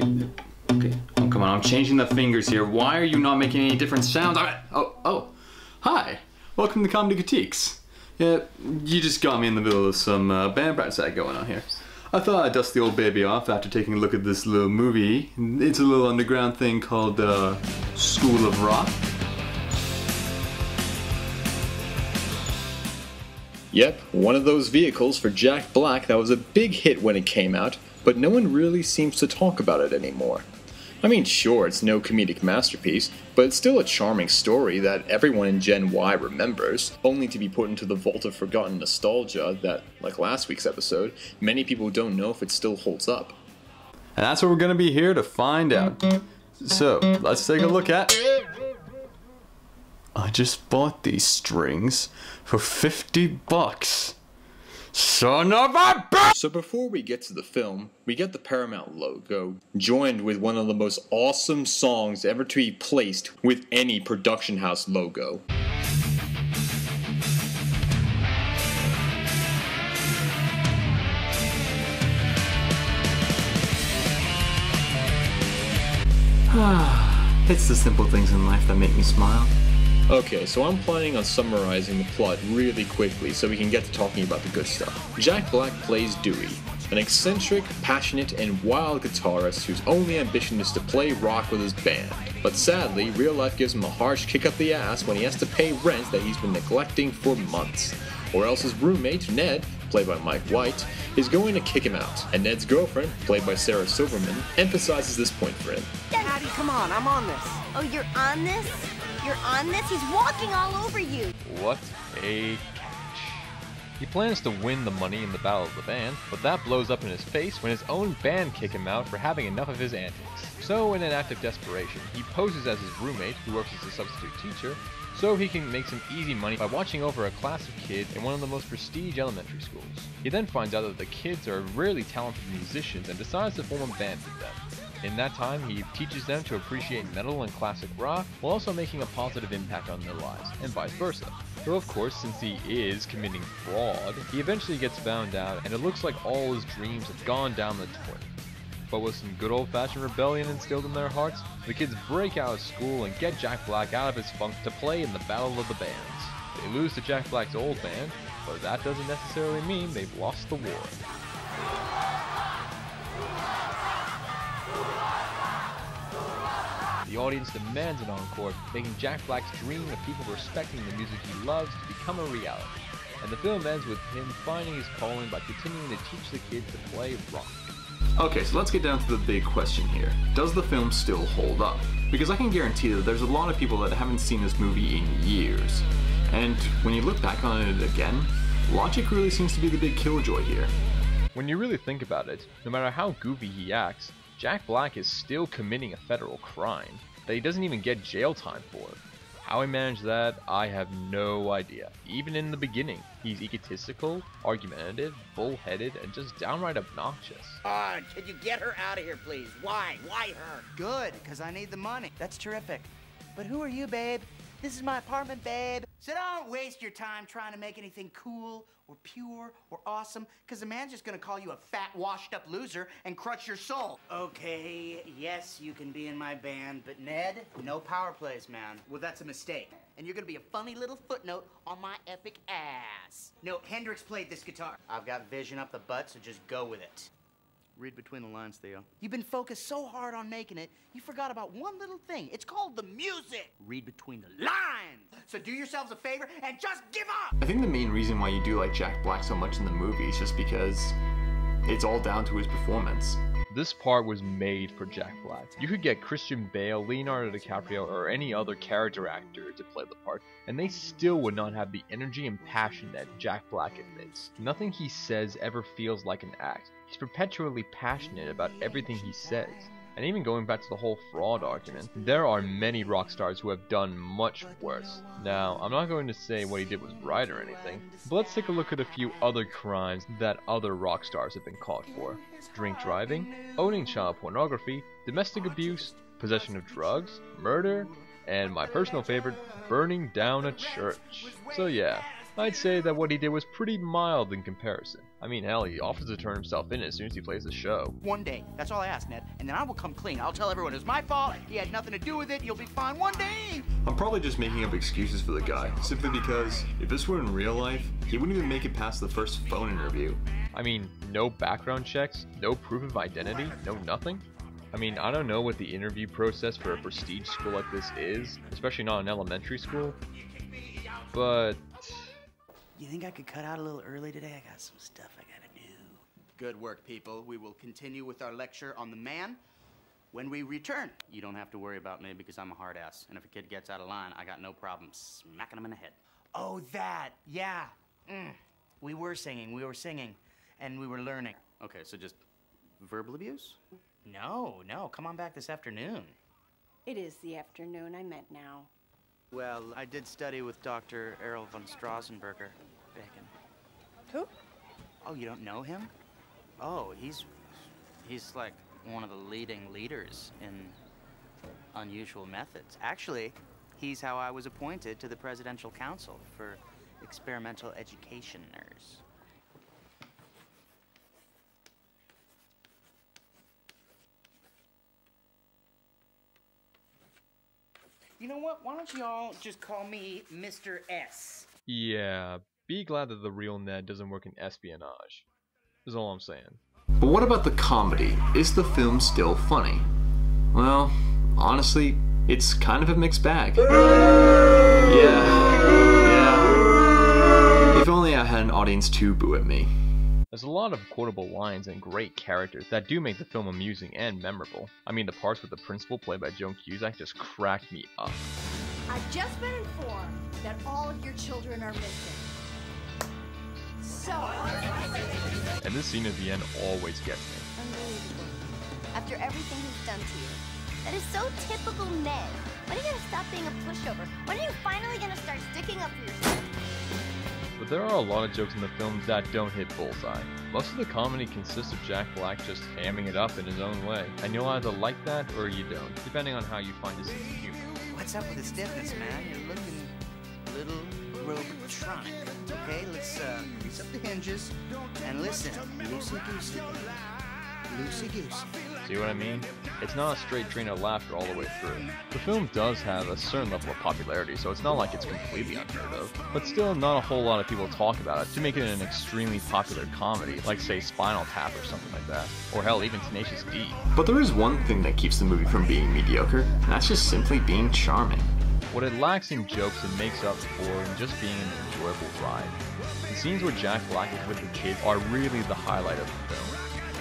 Okay. Oh, come on, I'm changing the fingers here. Why are you not making any different sounds? Hi. Welcome to Comedy Critiques. Yeah, you just got me in the middle of some band practice going on here. I thought I'd dust the old baby off after taking a look at this little movie. It's a little underground thing called School of Rock. Yep, one of those vehicles for Jack Black that was a big hit when it came out, but no one really seems to talk about it anymore. I mean, sure, it's no comedic masterpiece, but it's still a charming story that everyone in Gen Y remembers, only to be put into the vault of forgotten nostalgia that, like last week's episode, many people don't know if it still holds up. And that's what we're gonna be here to find out. So, let's take a look at... I just bought these strings for $50. Son of a bitch! So before we get to the film, we get the Paramount logo, joined with one of the most awesome songs ever to be placed with any production house logo. It's the simple things in life that make me smile. Okay, so I'm planning on summarizing the plot really quickly so we can get to talking about the good stuff. Jack Black plays Dewey, an eccentric, passionate, and wild guitarist whose only ambition is to play rock with his band. But sadly, real life gives him a harsh kick up the ass when he has to pay rent that he's been neglecting for months. Or else his roommate, Ned, played by Mike White, is going to kick him out. And Ned's girlfriend, played by Sarah Silverman, emphasizes this point for him. Daddy, come on, I'm on this. Oh, you're on this? You're on this? He's walking all over you. What a catch. He plans to win the money in the Battle of the Band, but that blows up in his face when his own band kick him out for having enough of his antics. So in an act of desperation, he poses as his roommate, who works as a substitute teacher, so he can make some easy money by watching over a class of kids in one of the most prestige elementary schools. He then finds out that the kids are really talented musicians and decides to form a band with them. In that time, he teaches them to appreciate metal and classic rock, while also making a positive impact on their lives, and vice versa. Though of course, since he is committing fraud, he eventually gets found out, and it looks like all his dreams have gone down the toilet. But with some good old-fashioned rebellion instilled in their hearts, the kids break out of school and get Jack Black out of his funk to play in the Battle of the Bands. They lose to Jack Black's old band, but that doesn't necessarily mean they've lost the war. The audience demands an encore, making Jack Black's dream of people respecting the music he loves to become a reality. And the film ends with him finding his calling by continuing to teach the kids to play rock. Okay, so let's get down to the big question here. Does the film still hold up? Because I can guarantee that there's a lot of people that haven't seen this movie in years. And when you look back on it again, logic really seems to be the big killjoy here. When you really think about it, no matter how goofy he acts, Jack Black is still committing a federal crime that he doesn't even get jail time for. How he managed that, I have no idea. Even in the beginning, he's egotistical, argumentative, bullheaded, and just downright obnoxious. Could you get her out of here, please? Why? Why her? Good, because I need the money. That's terrific. But who are you, babe? This is my apartment, babe. So don't waste your time trying to make anything cool or pure or awesome, because the man's just gonna call you a fat, washed-up loser and crush your soul. Okay, yes, you can be in my band, but Ned, no power plays, man. Well, that's a mistake. And you're gonna be a funny little footnote on my epic ass. No, Hendrix played this guitar. I've got vision up the butt, so just go with it. Read between the lines, Theo. You've been focused so hard on making it, you forgot about one little thing. It's called the music. Read between the lines. So do yourselves a favor and just give up. I think the main reason why you do like Jack Black so much in the movie is just because it's all down to his performance. This part was made for Jack Black. You could get Christian Bale, Leonardo DiCaprio, or any other character actor to play the part, and they still would not have the energy and passion that Jack Black admits. Nothing he says ever feels like an act. He's perpetually passionate about everything he says. And even going back to the whole fraud argument, there are many rock stars who have done much worse. Now, I'm not going to say what he did was right or anything, but let's take a look at a few other crimes that other rock stars have been caught for. Drink driving, owning child pornography, domestic abuse, possession of drugs, murder, and my personal favorite, burning down a church. So yeah, I'd say that what he did was pretty mild in comparison. I mean, hell, he offers to turn himself in as soon as he plays the show. One day. That's all I ask, Ned. And then I will come clean. I'll tell everyone it was my fault. He had nothing to do with it. You'll be fine one day. I'm probably just making up excuses for the guy, simply because if this were in real life, he wouldn't even make it past the first phone interview. I mean, no background checks, no proof of identity, no nothing. I mean, I don't know what the interview process for a prestige school like this is, especially not an elementary school, but... You think I could cut out a little early today? I got some stuff I gotta do. Good work, people. We will continue with our lecture on the man when we return. You don't have to worry about me because I'm a hard ass. And if a kid gets out of line, I got no problem smacking him in the head. Oh, that. Yeah. We were singing. And we were learning. Okay, so just verbal abuse? No. Come on back this afternoon. It is the afternoon. I meant now. Well, I did study with Dr. Errol von Strassenberger. Bacon. Who? Oh, you don't know him? Oh, he's like one of the leading leaders in unusual methods. Actually, he's how I was appointed to the Presidential Council for Experimental Educationers. You know what? Why don't you all just call me Mr. S? Yeah, be glad that the real Ned doesn't work in espionage. Is all I'm saying. But what about the comedy? Is the film still funny? Well, honestly, it's kind of a mixed bag. Yeah. If only I had an audience to boo at me. There's a lot of quotable lines and great characters that do make the film amusing and memorable. I mean, the parts with the principal played by Joan Cusack just cracked me up. I've just been informed that all of your children are missing. So... And this scene at the end always gets me. Unbelievable. After everything he's done to you. That is so typical Ned. When are you gonna stop being a pushover? When are you finally gonna start sticking up for yourself? But there are a lot of jokes in the film that don't hit bullseye. Most of the comedy consists of Jack Black just hamming it up in his own way, and you'll either like that or you don't, depending on how you find his sense of humor. What's up with the stiffness, man? You're looking a little robotronic. Okay, let's grease up the hinges and listen. Loosey-goosey. Loosey-goosey. See what I mean? It's not a straight train of laughter all the way through. The film does have a certain level of popularity, so it's not like it's completely unheard of. But still, not a whole lot of people talk about it to make it an extremely popular comedy, like say Spinal Tap or something like that. Or hell, even Tenacious D. But there is one thing that keeps the movie from being mediocre, and that's just simply being charming. What it lacks in jokes it makes up for in just being an enjoyable ride. The scenes where Jack Black is with the kids are really the highlight of the film.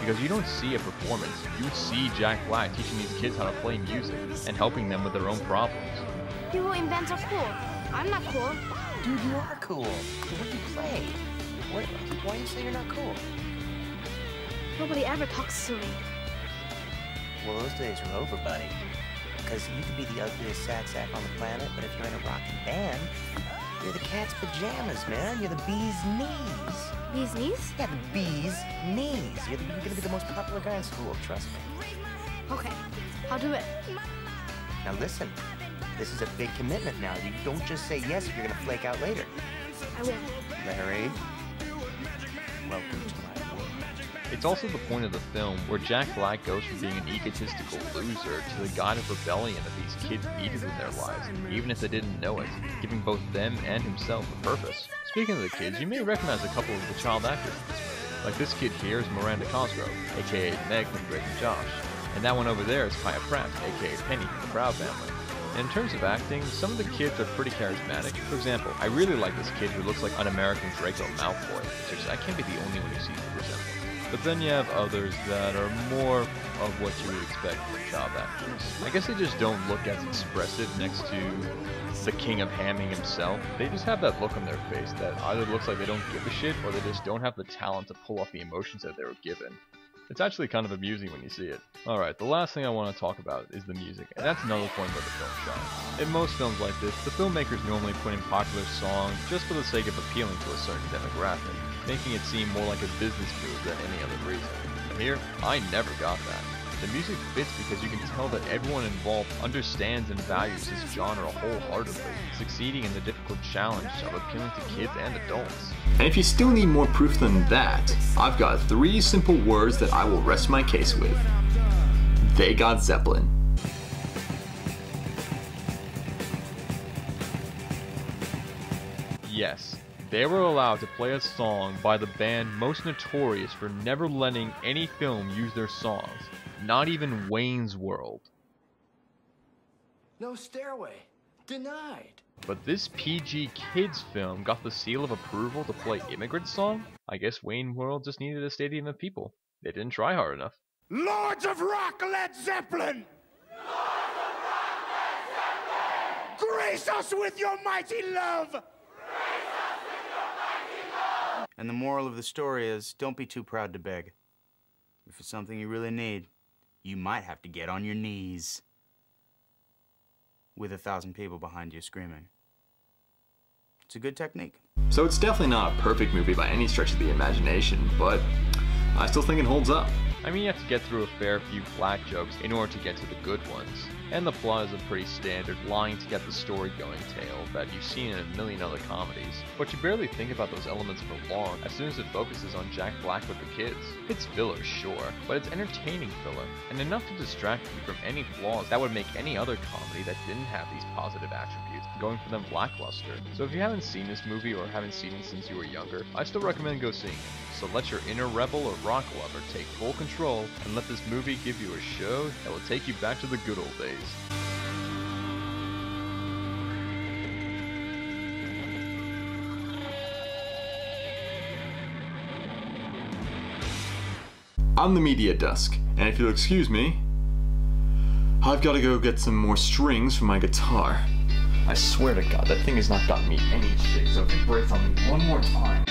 Because you don't see a performance, you see Jack Black teaching these kids how to play music and helping them with their own problems. People in bands are cool. I'm not cool. Dude, you are cool. What do you play? Why do you say you're not cool? Nobody ever talks to me. Well, those days are over, buddy. Because you could be the ugliest sad sack on the planet, but if you're in a rockin' band, you're the cat's pajamas, man. You're the bee's knees. Bee's knees? Yeah, the bee's knees. You're gonna be the most popular guy in school, trust me. Okay, I'll do it. Now listen, this is a big commitment now. You don't just say yes if you're gonna flake out later. I will. Larry, welcome to my world. It's also the point of the film where Jack Black goes from being an egotistical loser to the guide of rebellion that these kids needed in their lives, even if they didn't know it, giving both them and himself a purpose. Speaking of the kids, you may recognize a couple of the child actors in this movie. Like this kid here is Miranda Cosgrove, aka Meg from Drake and Josh, and that one over there is Kaya Pratt, aka Penny from the Proud Family. And in terms of acting, some of the kids are pretty charismatic. For example, I really like this kid who looks like an American Draco Malfoy, which I can't be the only one who sees the resemblance. But then you have others that are more of what you would expect from child actors. I guess they just don't look as expressive next to the king of hamming himself. They just have that look on their face that either looks like they don't give a shit or they just don't have the talent to pull off the emotions that they were given. It's actually kind of amusing when you see it. Alright, the last thing I want to talk about is the music, and that's another point where the film shines. In most films like this, the filmmakers normally put in popular songs just for the sake of appealing to a certain demographic, making it seem more like a business move than any other reason. Here, I never got that. The music fits because you can tell that everyone involved understands and values this genre wholeheartedly, succeeding in the difficult challenge of appealing to kids and adults. And if you still need more proof than that, I've got 3 simple words that I will rest my case with. They got Zeppelin. Yes, they were allowed to play a song by the band most notorious for never letting any film use their songs, not even Wayne's World. No stairway. Denied. But this PG Kids film got the seal of approval to play Immigrant Song? I guess Wayne World just needed a stadium of people. They didn't try hard enough. Lords of Rock, Led Zeppelin! Lords of Rock, Led Zeppelin! Grace us with your mighty love! And the moral of the story is, don't be too proud to beg. If it's something you really need, you might have to get on your knees. With 1,000 people behind you screaming. It's a good technique. So it's definitely not a perfect movie by any stretch of the imagination, but I still think it holds up. I mean, you have to get through a fair few black jokes in order to get to the good ones. And the plot is a pretty standard lying to get the story going tale that you've seen in a million other comedies. But you barely think about those elements for long as soon as it focuses on Jack Black with the kids. It's filler, sure, but it's entertaining filler, and enough to distract you from any flaws that would make any other comedy that didn't have these positive attributes going for them lackluster. So if you haven't seen this movie or haven't seen it since you were younger, I still recommend go seeing it. So let your inner rebel or rock lover take full control and let this movie give you a show that will take you back to the good old days. I'm the Media Dusk, and if you'll excuse me, I've got to go get some more strings for my guitar. I swear to God, that thing has not gotten me any shit, so if it breaks on me one more time...